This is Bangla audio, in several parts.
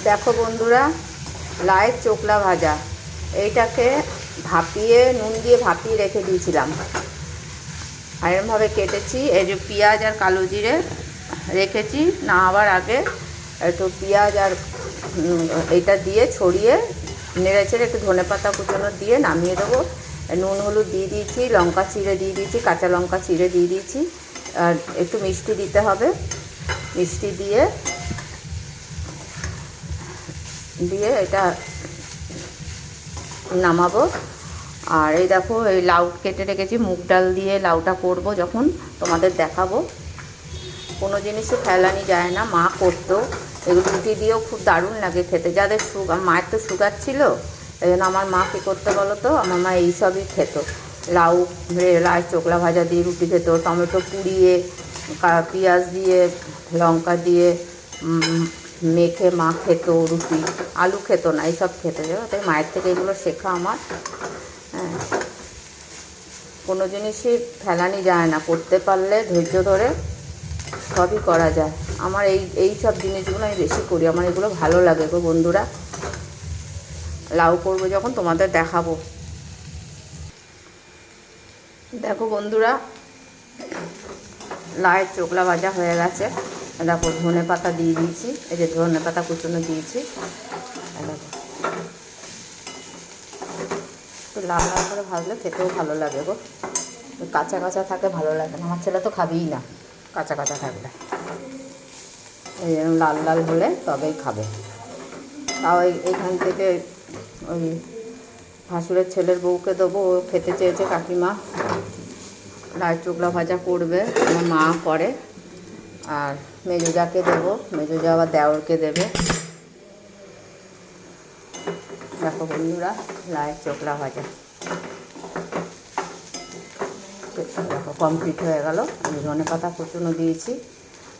দেখো বন্ধুরা, লাউয়ের চোকলা ভাজা। এইটাকে ভাপিয়ে নুন দিয়ে ভাপিয়ে রেখে দিয়েছিলাম, আর এরমভাবে কেটেছি। এই যে পেঁয়াজ আর কালো জিরে রেখেছি নামাবার আগে, একটু পেঁয়াজ আর এইটা দিয়ে ছড়িয়ে নেড়ে চেড়ে একটু ধনেপাতা কুচানো দিয়ে নামিয়ে দেবো। নুন হলুদ দিয়ে দিয়েছি, লঙ্কা চিড়ে দিয়ে দিয়েছি, কাঁচা লঙ্কা চিড়ে দিয়ে দিয়েছি, আর একটু মিষ্টি দিতে হবে। মিষ্টি দিয়ে এটা নামাবো। আর এই দেখো, এই লাউ কেটে রেখেছি, মুগ ডাল দিয়ে লাউটা করব, যখন তোমাদের দেখাবো। কোনো জিনিসই ফেলানি যায় না, মা করতো। এগুলো রুটি দিয়েও খুব দারুণ লাগে খেতে। যাদের সুগার, মায়ের তো সুগার ছিল, এই জন্য আমার মা কী করতে বলো তো, আমার মা এইসবই খেত। লাউয়ের চোকলা ভাজা দিয়ে রুটি খেত, টমেটো পুড়িয়ে পেঁয়াজ দিয়ে লঙ্কা দিয়ে মেখে মা খেত রুটি। আলু খেত না, এইসব খেত। জানো, তাই মায়ের থেকে এগুলো শেখা আমার। হ্যাঁ, কোনো জিনিসই ফেলানি যায় না, করতে পারলে ধৈর্য ধরে সবই করা যায়। আমার এই সব জিনিসগুলো আমি বেশি করি, আমার এগুলো ভালো লাগে গো বন্ধুরা। লাউ করবো যখন তোমাদের দেখাবো। দেখো বন্ধুরা, লাউয়ের চোকলা ভাজা হয়ে গেছে। দেখো, ধনে পাতা দিয়ে দিয়েছি, এই যে ধনে পাতা কুচনো দিয়েছি। দেখো, একটু লাল লাল করে ভাজলে খেতেও ভালো লাগে গো। কাঁচা কাঁচা থাকে ভালো লাগে না, আমার ছেলে তো খাবেই না কাঁচা কাঁচা থাকলে। এই লাল লাল হলে তবেই খাবে। তাও এইখান থেকে ওই ভাসুরের ছেলের বউকে দেবো, ও খেতে চেয়েছে। কাকিমা লাউয়ের চোকলা ভাজা করবে, আমার মা করে। আর মেজোজাকে দেবো, মেজোজা আবার দেওরকে দেবে। দেখো বন্ধুরা, লাউয়ের চোকলা ভাজা দেখো কমপ্লিট হয়ে গেল। আমি ধনে পাতা কুচনো দিয়েছি,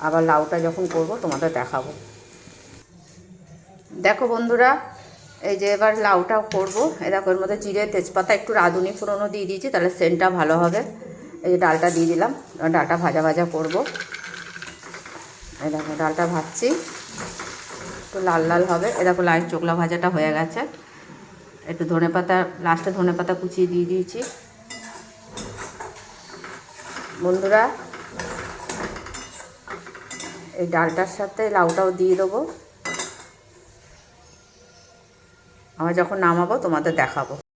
আবার লাউটা যখন করব তোমাদের দেখাবো। দেখো বন্ধুরা, এই যে এবার লাউটাও করবো। এই দেখো, এর মধ্যে জিরে তেজপাতা একটু রাঁধুনি ফোড়নও দিয়ে দিয়েছি, তাহলে সেন্টটা ভালো হবে। এই যে ডালটা দিয়ে দিলাম, ডালটা ভাজা ভাজা করবো। এই দেখো, ডালটা ভাজছি, একটু লাল লাল হবে। এই দেখো, লাউয়ের চোকলা ভাজাটা হয়ে গেছে। একটু ধনেপাতা, লাস্টে ধনেপাতা কুচিয়ে দিয়ে দিয়েছি। বন্ধুরা, এই ডালটার সাথে লাউটাও দিয়ে দেবো। আমরা যখন নামাবো তোমাদের দেখাবো।